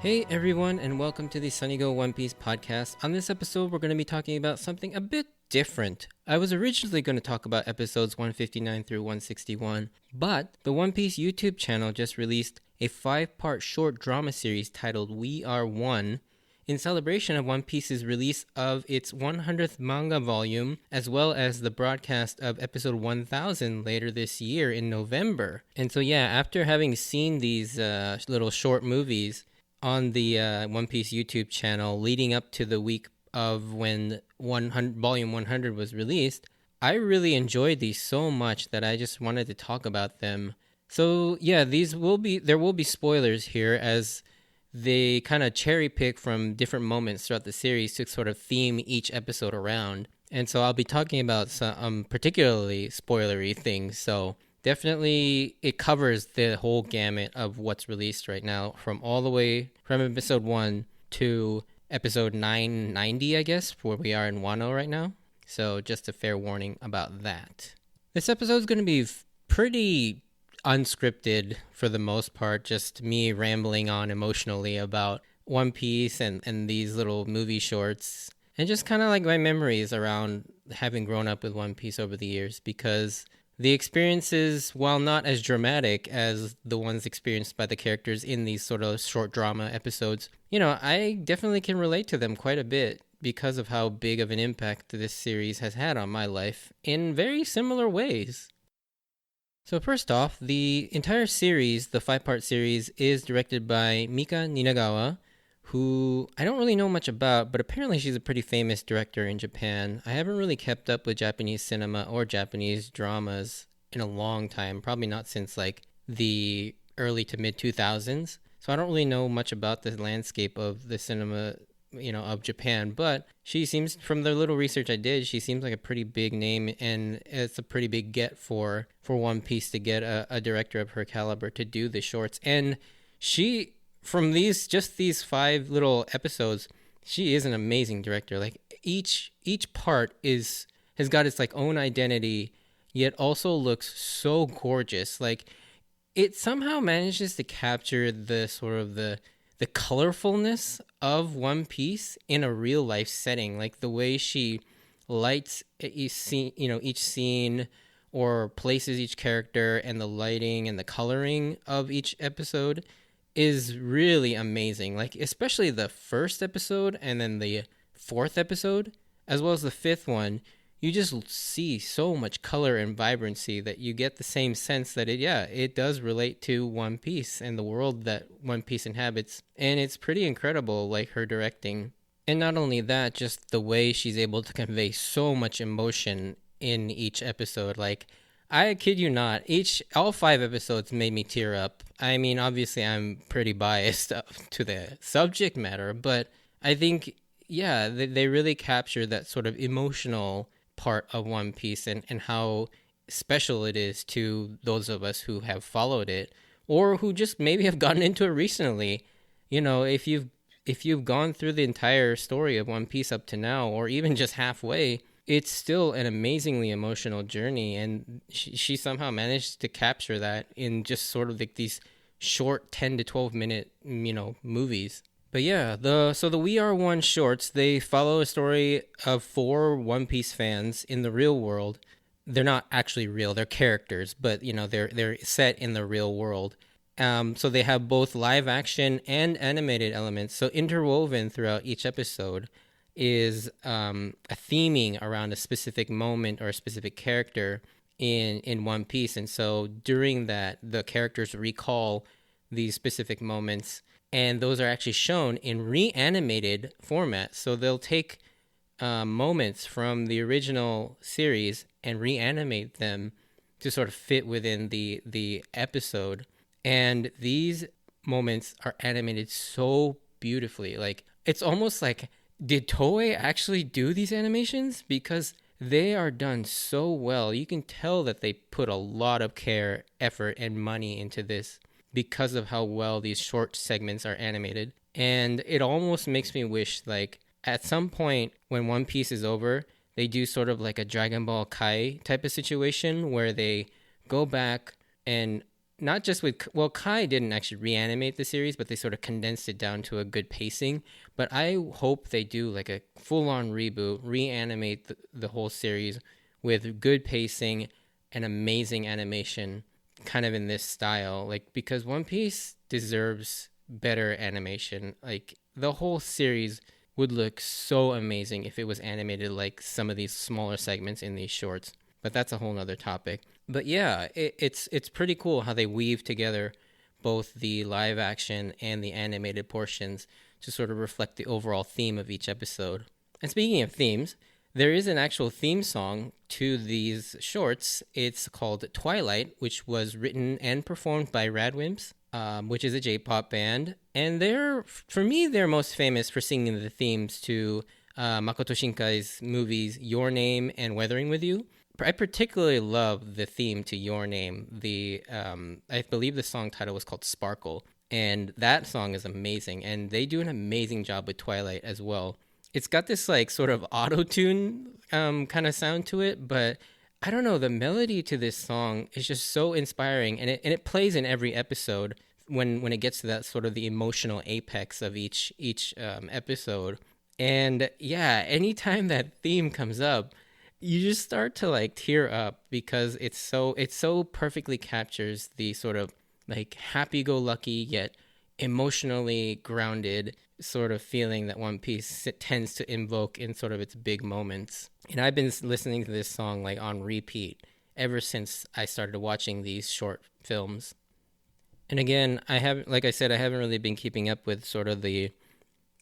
Hey everyone, and welcome to the Sunny Go One Piece podcast. On this episode, we're going to be talking about something a bit different. I was originally going to talk about episodes 159 through 161, but the One Piece YouTube channel just released a 5-part short drama series titled We Are One in celebration of One Piece's release of its 100th manga volume, as well as the broadcast of episode 1000 later this year in November. And so, after having seen these little short movies on the One Piece YouTube channel leading up to the week of when Volume 100 was released, I really enjoyed these so much that I just wanted to talk about them. So there will be spoilers here as they kind of cherry pick from different moments throughout the series to sort of theme each episode around. And so I'll be talking about some particularly spoilery things. So definitely it covers the whole gamut of what's released right now, from all the way from episode 1 to episode 990, I guess, where we are in Wano right now. So just a fair warning about that. This episode is going to be pretty unscripted for the most part, just me rambling on emotionally about One Piece and these little movie shorts, and just kind of like my memories around having grown up with One Piece over the years, because the experiences, while not as dramatic as the ones experienced by the characters in these sort of short drama episodes, I definitely can relate to them quite a bit because of how big of an impact this series has had on my life in very similar ways. So first off, the entire series, the 5-part series, is directed by Mika Ninagawa, who I don't really know much about, but apparently she's a pretty famous director in Japan. I haven't really kept up with Japanese cinema or Japanese dramas in a long time, probably not since like the early to mid 2000s. So I don't really know much about the landscape of the cinema, of Japan, but she seems, from the little research I did, she seems like a pretty big name, and it's a pretty big get for One Piece to get a director of her caliber to do the shorts. And she, from these 5 little episodes, she is an amazing director. Like each part has got its like own identity, yet also looks so gorgeous. Like it somehow manages to capture the sort of the colorfulness of One Piece in a real life setting. Like the way she lights each scene or places each character, and the lighting and the coloring of each episode is really amazing. Like especially the first episode and then the 4th episode, as well as the 5th one, you just see so much color and vibrancy that you get the same sense that it does relate to One Piece and the world that One Piece inhabits. And it's pretty incredible, like her directing. And not only that, just the way she's able to convey so much emotion in each episode. Like, I kid you not, all 5 episodes made me tear up. I mean, obviously I'm pretty biased to the subject matter, but I think, they really capture that sort of emotional part of One Piece, and how special it is to those of us who have followed it, or who just maybe have gotten into it recently. If you've gone through the entire story of One Piece up to now, or even just halfway, it's still an amazingly emotional journey, and she somehow managed to capture that in just sort of like these short 10 to 12 minute movies. But the We Are One shorts, they follow a story of 4 One Piece fans in the real world. They're not actually real, they're characters, but they're set in the real world. So they have both live action and animated elements. So interwoven throughout each episode is a theming around a specific moment or a specific character in One Piece. And so during that, the characters recall these specific moments, and those are actually shown in reanimated format. So they'll take moments from the original series and reanimate them to sort of fit within the episode. And these moments are animated so beautifully. Like, it's almost like, did Toei actually do these animations? Because they are done so well. You can tell that they put a lot of care, effort, and money into this, because of how well these short segments are animated. And it almost makes me wish, like, at some point when One Piece is over, they do sort of like a Dragon Ball Kai type of situation where they go back and not just with, well, Kai didn't actually reanimate the series, but they sort of condensed it down to a good pacing. But I hope they do like a full-on reboot, reanimate the whole series with good pacing and amazing animation, kind of in this style, like, because One Piece deserves better animation. Like, the whole series would look so amazing if it was animated like some of these smaller segments in these shorts. But that's a whole nother topic. But yeah, it's pretty cool how they weave together both the live action and the animated portions to sort of reflect the overall theme of each episode. And speaking of themes, there is an actual theme song to these shorts. It's called Twilight, which was written and performed by Radwimps, which is a J-pop band. And for me, they're most famous for singing the themes to Makoto Shinkai's movies Your Name and Weathering With You. I particularly love the theme to Your Name. I believe the song title was called Sparkle, and that song is amazing. And they do an amazing job with Twilight as well. It's got this like sort of auto-tune kind of sound to it, but I don't know, the melody to this song is just so inspiring, and it plays in every episode when it gets to that sort of the emotional apex of each episode. And yeah, anytime that theme comes up, you just start to like tear up because it so perfectly captures the sort of like happy-go-lucky yet emotionally grounded sort of feeling that One Piece tends to invoke in sort of its big moments. And I've been listening to this song like on repeat ever since I started watching these short films. And again, like I said, I haven't really been keeping up with sort of the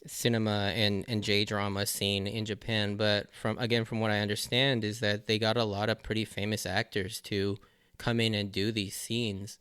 cinema and J-drama scene in Japan, but from what I understand is that they got a lot of pretty famous actors to come in and do these scenes.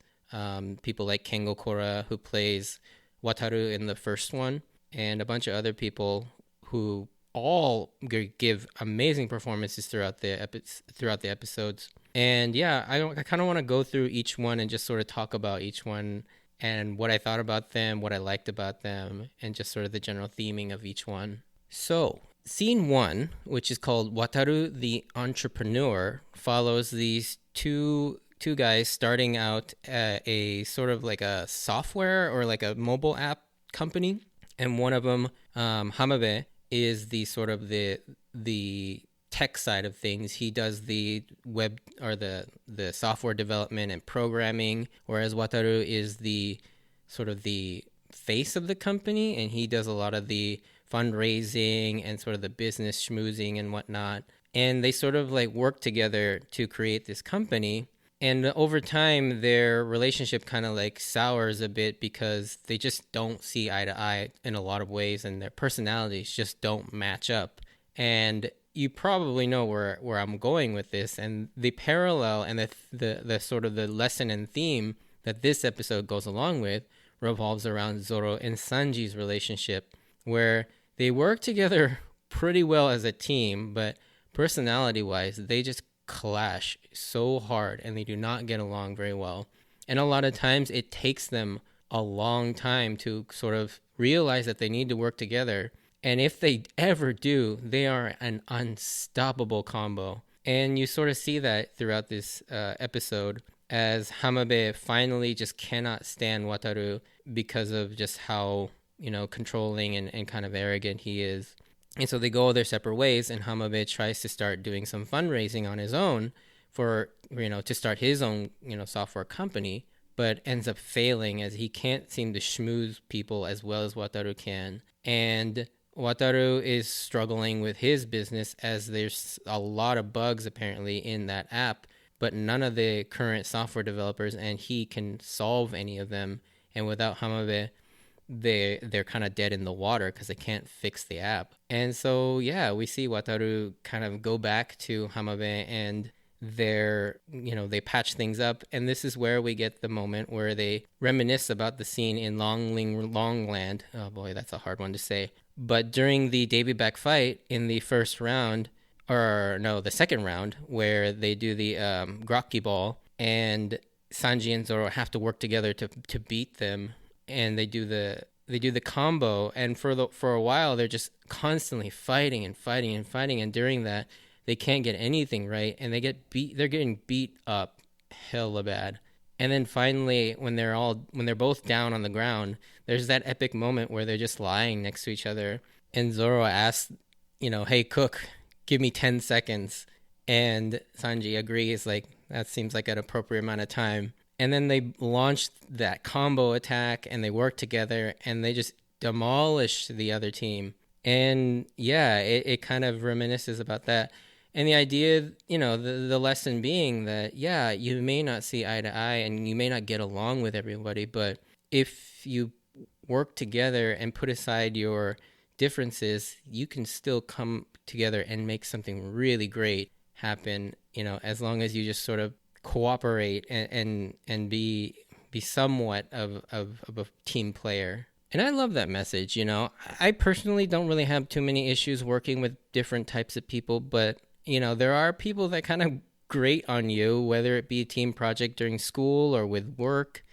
People like Kengo Kora, who plays Wataru in the first one, and a bunch of other people who all give amazing performances throughout the episodes. And yeah, I kind of want to go through each one and just sort of talk about each one and what I thought about them, what I liked about them, and just sort of the general theming of each one. So, scene 1, which is called Wataru the Entrepreneur, follows these two guys starting out a sort of like a software or like a mobile app company. And one of them, Hamabe, is the sort of the tech side of things. He does the web or the software development and programming, whereas Wataru is the sort of the face of the company, and he does a lot of the fundraising and sort of the business schmoozing and whatnot. And they sort of like work together to create this company. And over time, their relationship kind of like sours a bit because they just don't see eye to eye in a lot of ways, and their personalities just don't match up. And you probably know where I'm going with this, and the parallel and the sort of the lesson and theme that this episode goes along with revolves around Zoro and Sanji's relationship, where they work together pretty well as a team, but personality-wise, they just clash so hard and they do not get along very well. And a lot of times it takes them a long time to sort of realize that they need to work together. And if they ever do, they are an unstoppable combo. And you sort of see that throughout this episode as Hamabe finally just cannot stand Wataru because of just how, controlling and kind of arrogant he is. And so they go their separate ways, and Hamabe tries to start doing some fundraising on his own for, to start his own, software company, but ends up failing as he can't seem to schmooze people as well as Wataru can. And Wataru is struggling with his business as there's a lot of bugs apparently in that app, but none of the current software developers and he can solve any of them. And without Hamabe, they're kind of dead in the water because they can't fix the app. And so yeah, we see Wataru kind of go back to Hamabe, and they patch things up. And this is where we get the moment where they reminisce about the scene in Longland. Oh boy, that's a hard one to say. But during the Davy Back fight in the first round, the second round, where they do the Grokki Ball, and Sanji and Zoro have to work together to beat them. And they do the combo, and for a while they're just constantly fighting, and during that they can't get anything right, and they're getting beat up hella bad. And then finally, when they're both down on the ground, there's that epic moment where they're just lying next to each other, and Zoro asks, "Hey cook, give me 10 seconds," and Sanji agrees, like that seems like an appropriate amount of time. And then they launch that combo attack, and they work together, and they just demolish the other team. And yeah, it kind of reminisces about that. And the idea, the lesson being that, yeah, you may not see eye to eye and you may not get along with everybody, but if you work together and put aside your differences, you can still come together and make something really great happen, as long as you just sort of cooperate and be somewhat of a team player. And I love that message. I personally don't really have too many issues working with different types of people, but there are people that kind of grate on you, whether it be a team project during school or with work.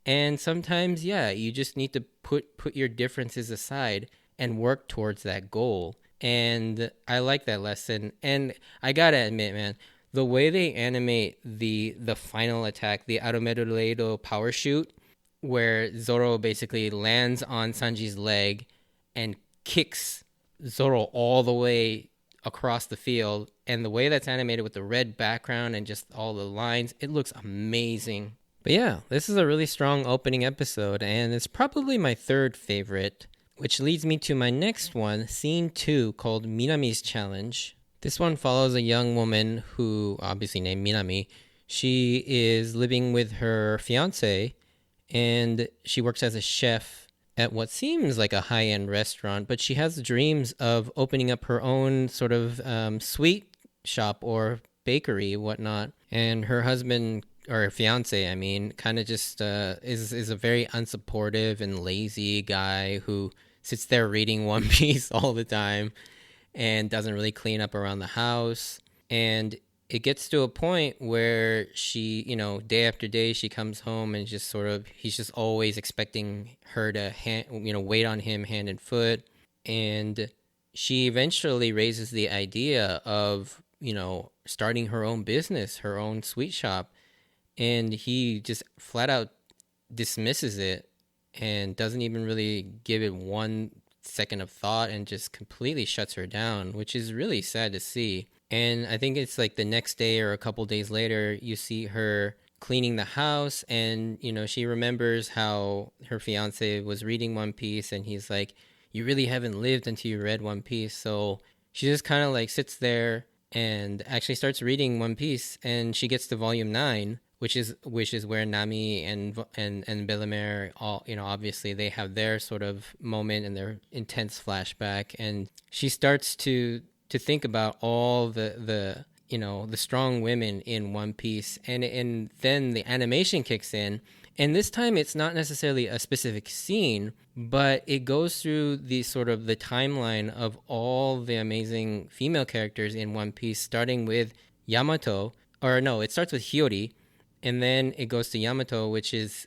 And sometimes, yeah, you just need to put your differences aside and work towards that goal. And I like that lesson. And I gotta admit, man, the way they animate the final attack, the Arumeruleido power shoot, where Zoro basically lands on Sanji's leg and kicks Zoro all the way across the field, and the way that's animated with the red background and just all the lines, it looks amazing. But yeah, this is a really strong opening episode, and it's probably my third favorite, which leads me to my next one, scene 2, called Minami's Challenge. This one follows a young woman who, obviously named Minami. She is living with her fiance, and she works as a chef at what seems like a high-end restaurant, but she has dreams of opening up her own sort of sweet shop or bakery, whatnot. And her husband, or her fiance, I mean, kind of just is a very unsupportive and lazy guy who sits there reading One Piece all the time and doesn't really clean up around the house. And it gets to a point where she, day after day, she comes home and just sort of, he's just always expecting her to, wait on him hand and foot. And she eventually raises the idea of, starting her own business, her own sweet shop. And he just flat out dismisses it and doesn't even really give it 1 second of thought and just completely shuts her down, which is really sad to see. And I think it's like the next day or a couple days later, you see her cleaning the house, and she remembers how her fiance was reading One Piece, and he's like, "You really haven't lived until you read One Piece." So she just kind of like sits there and actually starts reading One Piece, and she gets to volume 9, which is where Nami and Bellemere, all obviously they have their sort of moment and their intense flashback, and she starts to think about all the strong women in One Piece, and then the animation kicks in, and this time it's not necessarily a specific scene, but it goes through the sort of the timeline of all the amazing female characters in One Piece, starting with Yamato, or no, it starts with Hiyori, and then it goes to Yamato, which is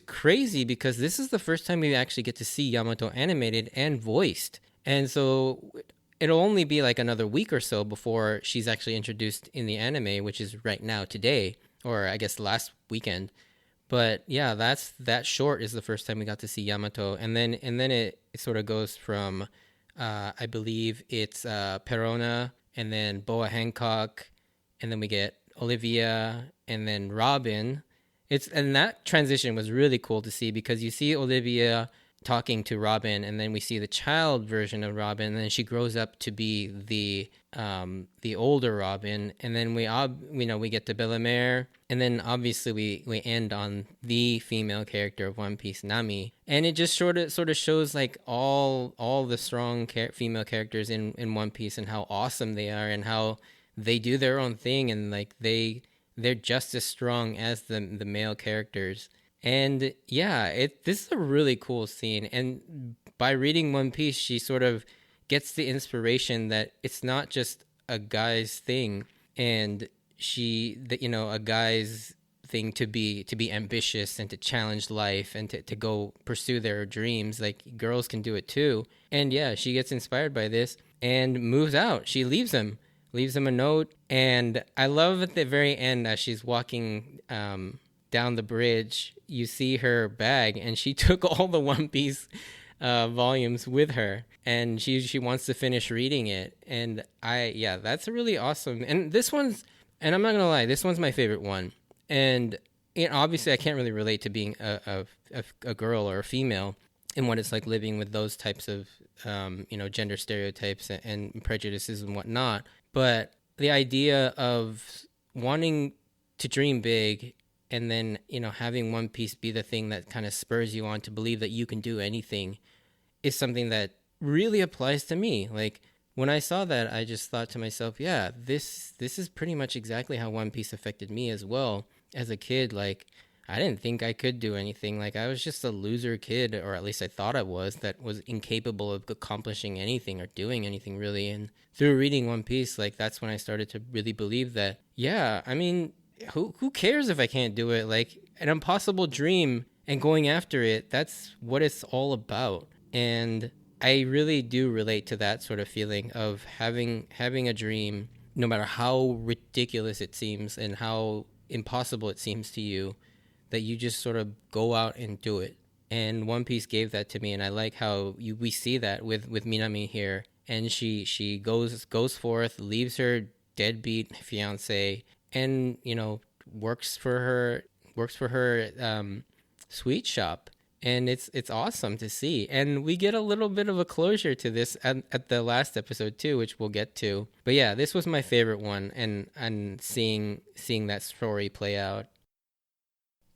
crazy because this is the first time we actually get to see Yamato animated and voiced, and so it'll only be like another week or so before she's actually introduced in the anime, which is right now today, or I guess last weekend. But yeah, that short is the first time we got to see Yamato, and then it sort of goes from I believe it's Perona, and then Boa Hancock, and then we get Olivia, and then Robin. And that transition was really cool to see because you see Olivia talking to Robin, and then we see the child version of Robin, and then she grows up to be the older Robin, and then we get to Bellemere, and then obviously we end on the female character of One Piece, Nami, and it just sort of shows like all the strong female characters in One Piece and how awesome they are and how they do their own thing, and like they're just as strong as the male characters. And yeah, this is a really cool scene. And by reading One Piece, she sort of gets the inspiration that it's not just a guy's thing, and a guy's thing to be ambitious and to challenge life and to go pursue their dreams. Like girls can do it too. And yeah, she gets inspired by this and moves out. She leaves him a note, and I love at the very end as she's walking down the bridge, you see her bag, and she took all the One Piece volumes with her, and she wants to finish reading it. And yeah, that's really awesome. And this one's, and I'm not gonna lie, this one's my favorite one. And obviously, I can't really relate to being a girl or a female and what it's like living with those types of gender stereotypes and prejudices and whatnot. But the idea of wanting to dream big and then having One Piece be the thing that kind of spurs you on to believe that you can do anything is something that really applies to me. Like, when I saw that, I just thought to myself, yeah, this is pretty much exactly how One Piece affected me as well. As a kid, like, I didn't think I could do anything. Like, I was just a loser kid, or at least I thought I was, that was incapable of accomplishing anything or doing anything really. And through reading One Piece, like, that's when I started to really believe that, yeah, I mean, who cares if I can't do it? Like, an impossible dream and going after it, that's what it's all about. And I really do relate to that sort of feeling of having a dream, no matter how ridiculous it seems and how impossible it seems to you, that you just sort of go out and do it. And One Piece gave that to me, and I like how we see that with Minami here. And she goes forth, leaves her deadbeat fiance, and works for her sweet shop. And it's awesome to see. And we get a little bit of a closure to this at the last episode too, which we'll get to. But yeah, this was my favorite one, and seeing that story play out.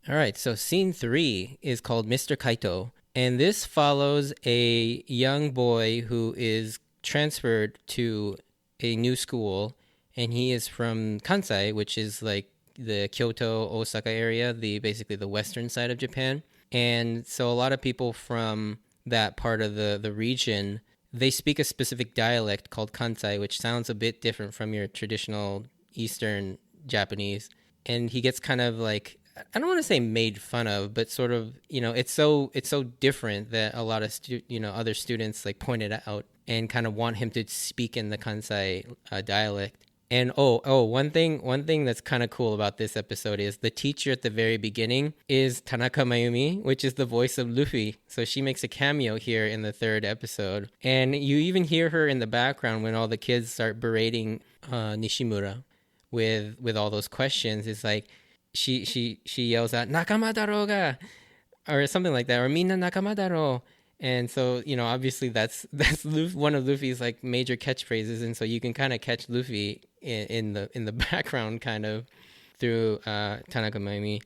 All right, so scene 3 is called Mr. Kaito, and this follows a young boy who is transferred to a new school, and he is from Kansai, which is like the Kyoto, Osaka area, basically the western side of Japan. And so a lot of people from that part of the region, they speak a specific dialect called Kansai, which sounds a bit different from your traditional Eastern Japanese. And he gets kind of like, I don't want to say made fun of, but sort of, it's so different that a lot of other students like point it out and kind of want him to speak in the Kansai dialect. And one thing that's kind of cool about this episode is the teacher at the very beginning is Tanaka Mayumi, which is the voice of Luffy. So she makes a cameo here in the 3rd episode. And you even hear her in the background when all the kids start berating Nishimura with all those questions. It's like she yells out, "Nakama daro ga," or something like that, or "Minna nakama daro." And so, obviously that's one of Luffy's like major catchphrases, and so you can kind of catch Luffy in the background kind of through Tanaka Mayumi.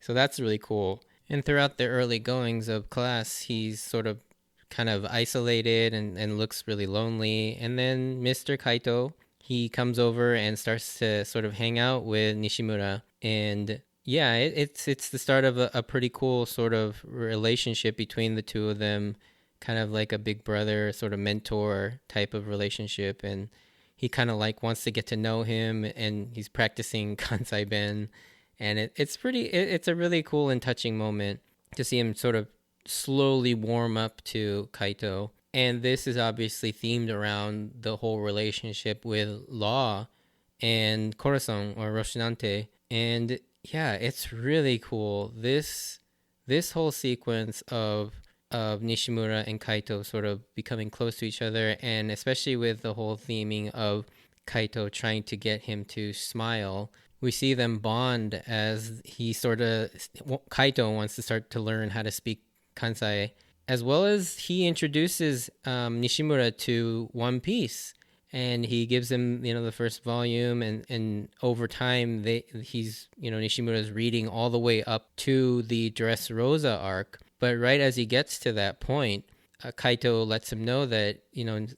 So that's really cool. And throughout the early goings of class, he's sort of kind of isolated and looks really lonely. And then Mr. Kaito, he comes over and starts to sort of hang out with Nishimura. And yeah, it's the start of a pretty cool sort of relationship between the two of them, kind of like a big brother sort of mentor type of relationship. And he kind of like wants to get to know him, and he's practicing Kansai Ben. And it's a really cool and touching moment to see him sort of slowly warm up to Kaito. And this is obviously themed around the whole relationship with Law and Corazon, or Roshinante. And yeah, it's really cool. This whole sequence of Nishimura and Kaito sort of becoming close to each other, and especially with the whole theming of Kaito trying to get him to smile, we see them bond as Kaito wants to start to learn how to speak Kansai, as well as he introduces Nishimura to One Piece. And he gives him, the first volume, and over time, Nishimura's reading all the way up to the Dressrosa arc. But right as he gets to that point, Kaito lets him know that,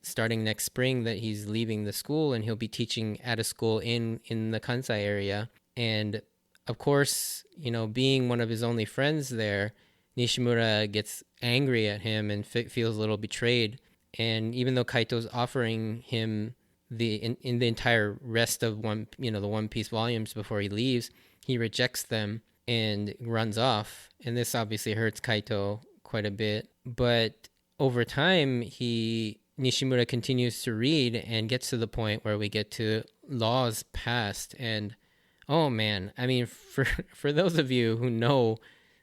starting next spring, that he's leaving the school and he'll be teaching at a school in the Kansai area. And of course, being one of his only friends there, Nishimura gets angry at him and feels a little betrayed. And even though Kaito's offering him in the entire rest of the One Piece volumes before he leaves, he rejects them and runs off. And this obviously hurts Kaito quite a bit. But over time, Nishimura continues to read and gets to the point where we get to Law's past. And Oh man, I mean, for those of you who know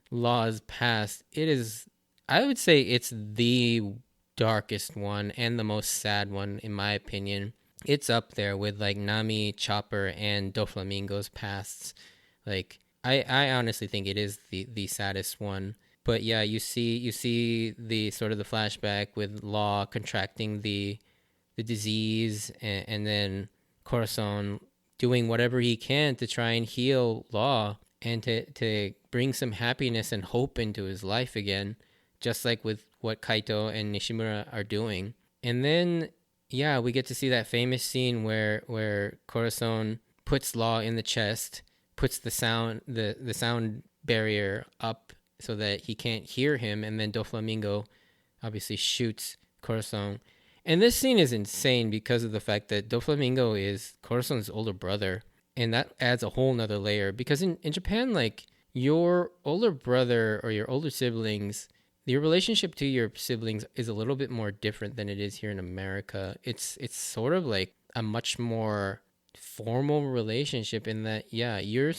Law's past, it is, I would say it's the darkest one and the most sad one in my opinion. It's up there with like Nami, Chopper, and Doflamingo's pasts. Like I honestly think it is the saddest one. But yeah, you see the sort of the flashback with Law contracting the disease, and then Corazon doing whatever he can to try and heal Law and to bring some happiness and hope into his life again, just like with what Kaito and Nishimura are doing. And then, yeah, we get to see that famous scene where Corazon puts Law in the chest, puts the sound barrier up so that he can't hear him, and then Doflamingo obviously shoots Corazon. And this scene is insane because of the fact that Doflamingo is Corazon's older brother. And that adds a whole nother layer. Because in Japan, like, your older brother or your older siblings, your relationship to your siblings is a little bit more different than it is here in America. It's sort of like a much more formal relationship in that, yeah, your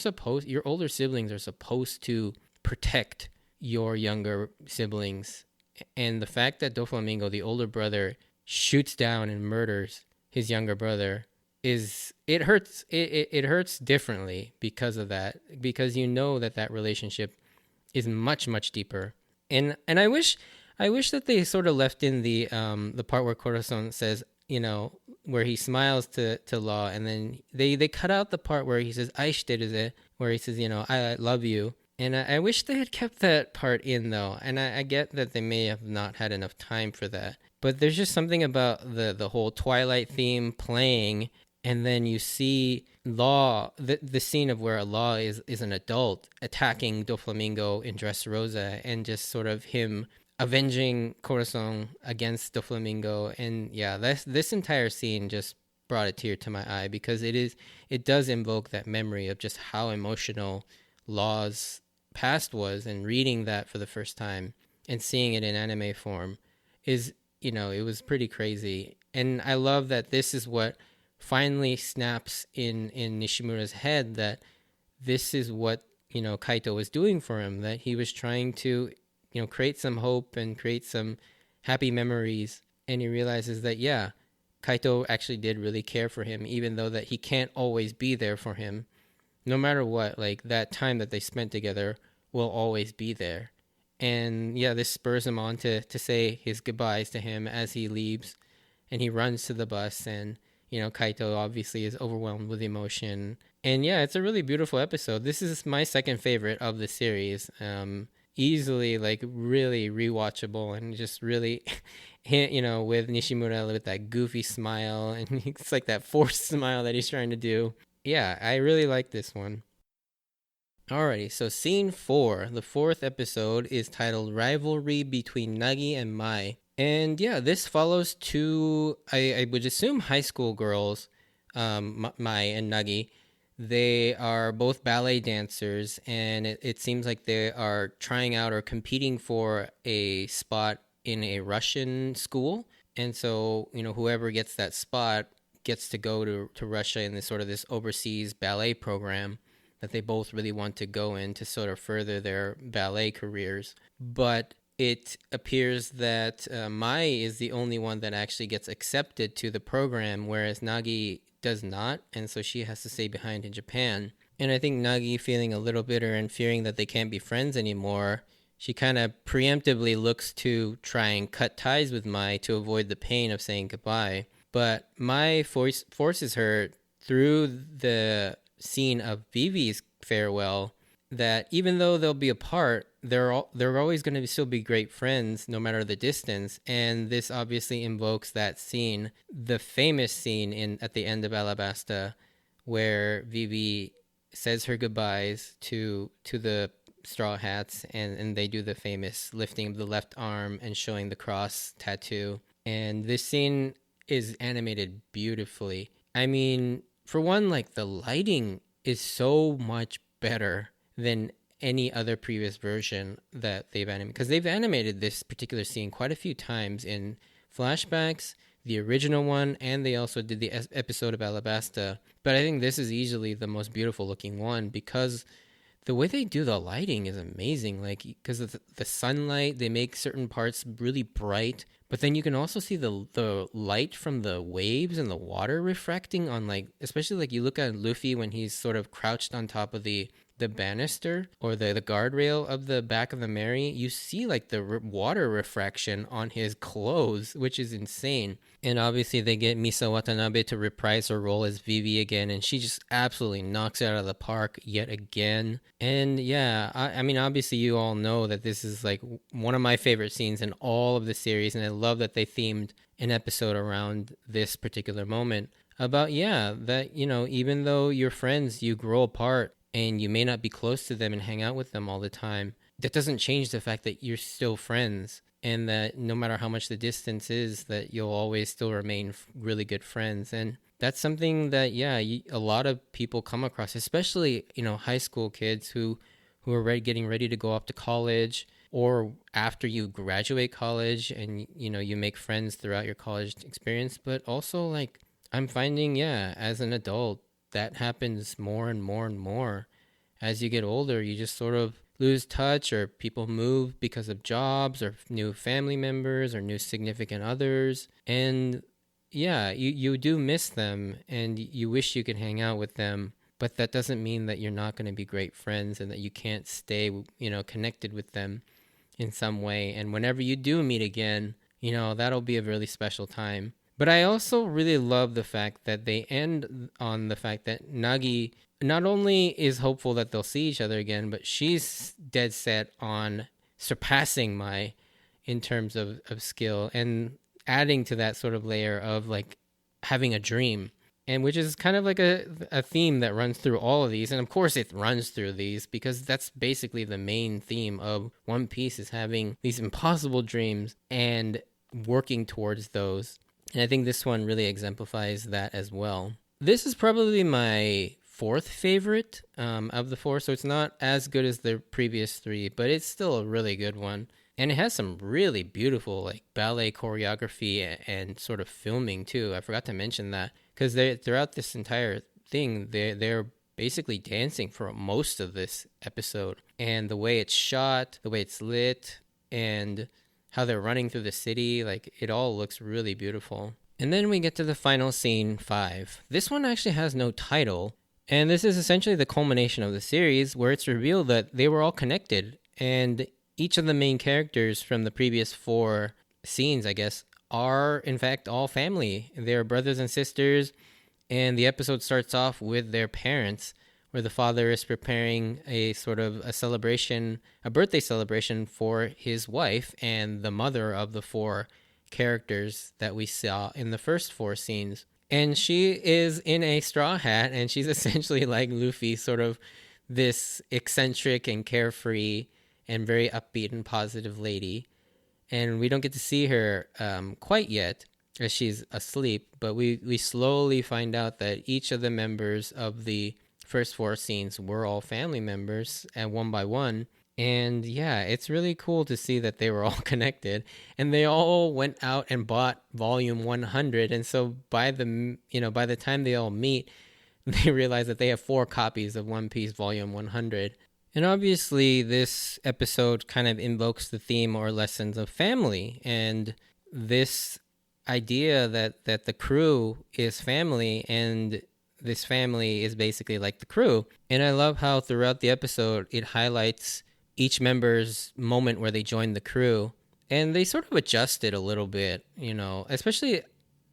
older siblings are supposed to protect your younger siblings. And the fact that Doflamingo, the older brother, shoots down and murders his younger brother is, it hurts. It hurts differently because of that, because you know that relationship is much much deeper. And I wish that they sort of left in the part where Corazon says, where he smiles to Law, and then they cut out the part where he says "aishiteru," where he says, I love you. And I wish they had kept that part in, though. And I get that they may have not had enough time for that. But there's just something about the whole Twilight theme playing, and then you see Law, the scene of where Law is an adult attacking Doflamingo in Dressrosa, and just sort of him avenging Corazon against Doflamingo. And yeah, this entire scene just brought a tear to my eye, because it does invoke that memory of just how emotional Law's past was, and reading that for the first time and seeing it in anime form is, it was pretty crazy. And I love that this is what finally snaps in Nishimura's head, that this is what, Kaito was doing for him, that he was trying to, create some hope and create some happy memories. And he realizes that, yeah, Kaito actually did really care for him, even though that he can't always be there for him. No matter what, like, that time that they spent together will always be there. And yeah, this spurs him on to say his goodbyes to him as he leaves, and he runs to the bus. And Kaito obviously is overwhelmed with emotion. And yeah, it's a really beautiful episode. This is my second favorite of the series. Easily, like, really rewatchable, and just really with Nishimura with that goofy smile, and it's like that forced smile that he's trying to do. Yeah, I really like this one. Alrighty, so scene 4, the fourth episode, is titled Rivalry Between Nagi and Mai. And yeah, this follows two, I would assume, high school girls, Mai and Nagi. They are both ballet dancers, and it seems like they are trying out or competing for a spot in a Russian school. And so, whoever gets that spot gets to go to Russia in this sort of this overseas ballet program that they both really want to go in to sort of further their ballet careers. But it appears that Mai is the only one that actually gets accepted to the program, whereas Nagi does not, and so she has to stay behind in Japan. And I think Nagi, feeling a little bitter and fearing that they can't be friends anymore, she kind of preemptively looks to try and cut ties with Mai to avoid the pain of saying goodbye. But Mai forces her through the scene of Vivi's farewell that even though they'll be apart, they're always going to still be great friends no matter the distance. And this obviously invokes that scene, the famous scene at the end of Alabasta, where Vivi says her goodbyes to the Straw Hats, and they do the famous lifting of the left arm and showing the cross tattoo. And this scene is animated beautifully. I mean, for one, like, the lighting is so much better than any other previous version that they've animated, because they've animated this particular scene quite a few times in flashbacks. the original one, and they also did the episode of Alabasta. But I think this is easily the most beautiful looking one because the way they do the lighting is amazing. Like, because of the sunlight, they make certain parts really bright. But then you can also see the light from the waves and the water refracting on, like, especially like you look at Luffy when he's sort of crouched on top of the banister or the guardrail of the back of the Mary, you see like the water refraction on his clothes, which is insane. And obviously they get Misa Watanabe to reprise her role as Vivi again, and she just absolutely knocks it out of the park yet again. And yeah, I mean, obviously you all know that this is like one of my favorite scenes in all of the series, and I love that they themed an episode around this particular moment about, yeah, that, you know, even though you're friends, you grow apart and you may not be close to them and hang out with them all the time. That doesn't change the fact that you're still friends, and that no matter how much the distance is, that you'll always still remain really good friends. And that's something that, yeah, a lot of people come across, especially, you know, high school kids who are getting ready to go off to college, or after you graduate college and, you know, you make friends throughout your college experience. But also, like, I'm finding, yeah, as an adult, that happens more and more and more. As you get older, you just sort of lose touch, or people move because of jobs or new family members or new significant others. And yeah, you do miss them and you wish you could hang out with them. But that doesn't mean that you're not going to be great friends and that you can't stay, you know, connected with them in some way. And whenever you do meet again, you know, that'll be a really special time. But I also really love the fact that they end on the fact that Nagi not only is hopeful that they'll see each other again, but she's dead set on surpassing Mai in terms of skill, and adding to that sort of layer of like having a dream. And which is kind of like a theme that runs through all of these. And of course it runs through these because that's basically the main theme of One Piece, is having these impossible dreams and working towards those. And I think this one really exemplifies that as well. This is probably my fourth favorite of the four, so it's not as good as the previous three, but it's still a really good one. And it has some really beautiful like ballet choreography and sort of filming too. I forgot to mention that because throughout this entire thing, they're basically dancing for most of this episode. And the way it's shot, the way it's lit, and how they're running through the city, like it all looks really beautiful. And then we get to the final scene 5. This one actually has no title, and this is essentially the culmination of the series, where it's revealed that they were all connected, and each of the main characters from the previous 4 scenes, I guess, are in fact all family. They're brothers and sisters, and the episode starts off with their parents, where the father is preparing a sort of a celebration, a birthday celebration for his wife and the mother of the 4 characters that we saw in the first 4 scenes. And she is in a straw hat, and she's essentially like Luffy, sort of this eccentric and carefree and very upbeat and positive lady. And we don't get to see her quite yet, as she's asleep, but we slowly find out that each of the members of the first 4 scenes were all family members, and one by one. And yeah, it's really cool to see that they were all connected, and they all went out and bought volume 100. And so by the time they all meet, they realize that they have 4 copies of One Piece volume 100. And obviously this episode kind of invokes the theme or lessons of family, and this idea that the crew is family, and this family is basically like the crew. And I love how throughout the episode it highlights each member's moment where they joined the crew, and they sort of adjust it a little bit, you know, especially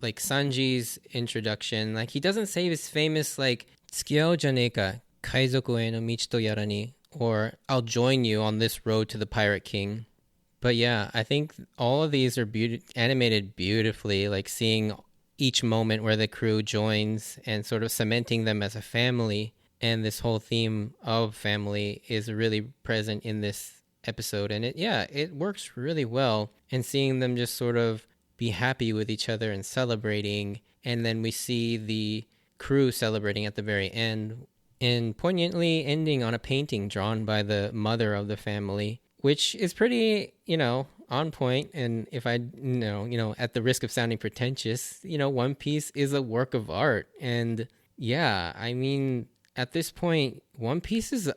like Sanji's introduction. Like, he doesn't say his famous like "Tsukiao janeka kaizoku e no michi to yara ni," or "I'll join you on this road to the Pirate King." But yeah, I think all of these are animated beautifully, like seeing each moment where the crew joins and sort of cementing them as a family. And this whole theme of family is really present in this episode. And it works really well. And seeing them just sort of be happy with each other and celebrating. And then we see the crew celebrating at the very end, and poignantly ending on a painting drawn by the mother of the family, which is pretty, you know, on point. And if I, at the risk of sounding pretentious, One Piece is a work of art. And yeah, I mean, at this point, One Piece is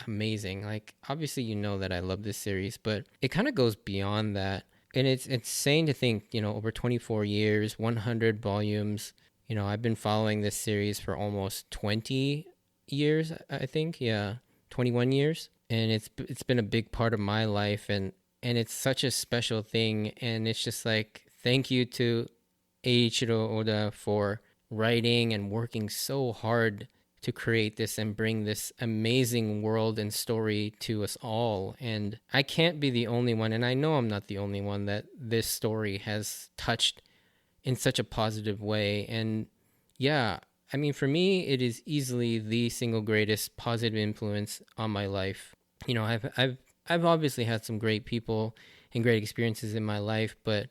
amazing. Like, obviously, that I love this series, but it kind of goes beyond that. And it's insane to think, over 24 years, 100 volumes. I've been following this series for almost 20 years, I think. Yeah, 21 years. And it's been a big part of my life, and it's such a special thing. And it's just like, thank you to Eiichiro Oda for writing and working so hard to create this and bring this amazing world and story to us all. And I can't be the only one, and I know I'm not the only one, that this story has touched in such a positive way. And yeah, I mean, for me, it is easily the single greatest positive influence on my life. I've obviously had some great people and great experiences in my life, but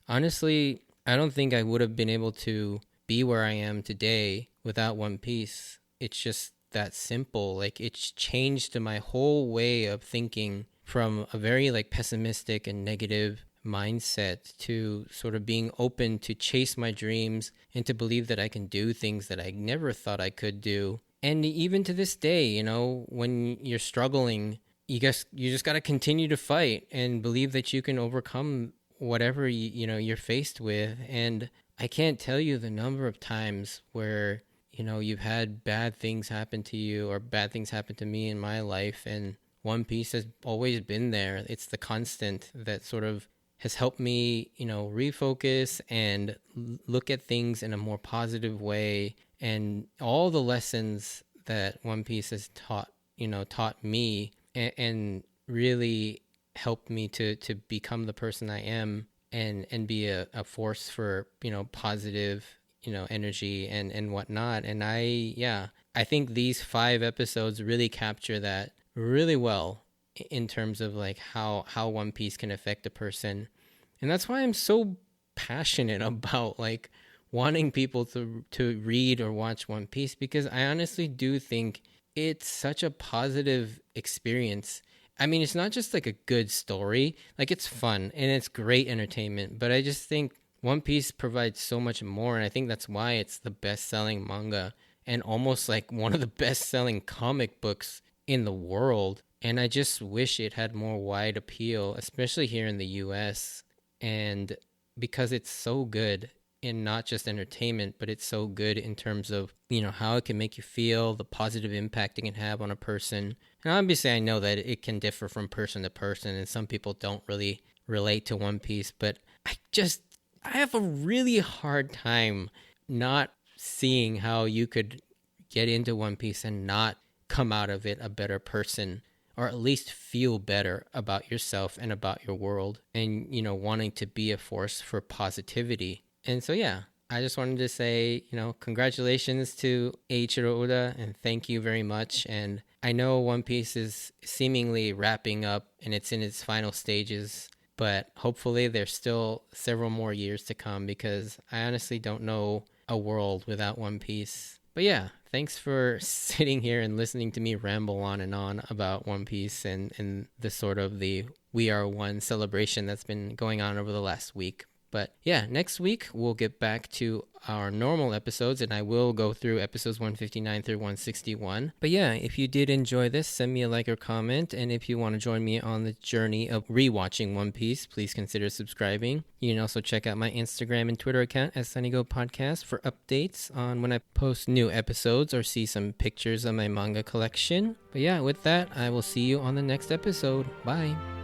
honestly, I don't think I would have been able to be where I am today without One Piece. It's just that simple. Like, it's changed my whole way of thinking from a very pessimistic and negative mindset to sort of being open to chase my dreams and to believe that I can do things that I never thought I could do. And even to this day, when you're struggling, you just got to continue to fight and believe that you can overcome whatever you're faced with. And I can't tell you the number of times where you've had bad things happen to you, or bad things happen to me in my life, and One Piece has always been there. It's the constant that sort of has helped me, refocus and look at things in a more positive way. And all the lessons that One Piece has taught me and really helped me to become the person I am and be a force for, positive, energy and whatnot. And I think these 5 episodes really capture that really well in terms of how One Piece can affect a person. And that's why I'm so passionate about wanting people to read or watch One Piece, because I honestly do think it's such a positive experience. I mean, it's not just a good story. It's fun and it's great entertainment, but I just think One Piece provides so much more, and I think that's why it's the best-selling manga and almost one of the best-selling comic books in the world. And I just wish it had more wide appeal, especially here in the US. And because it's so good in not just entertainment, but it's so good in terms of, how it can make you feel, the positive impact it can have on a person. And obviously I know that it can differ from person to person, and some people don't really relate to One Piece, but I have a really hard time not seeing how you could get into One Piece and not come out of it a better person, or at least feel better about yourself and about your world, and, wanting to be a force for positivity. And so, yeah, I just wanted to say, congratulations to Eiichiro Oda, and thank you very much. And I know One Piece is seemingly wrapping up and it's in its final stages, but hopefully there's still several more years to come, because I honestly don't know a world without One Piece. But yeah, thanks for sitting here and listening to me ramble on and on about One Piece and the sort of the We Are One celebration that's been going on over the last week. But yeah, next week we'll get back to our normal episodes, and I will go through episodes 159 through 161. But yeah, if you did enjoy this, send me a like or comment, and if you want to join me on the journey of rewatching One Piece, please consider subscribing. You can also check out my Instagram and Twitter account as SunnyGo Podcast for updates on when I post new episodes or see some pictures of my manga collection. But yeah, with that, I will see you on the next episode. Bye!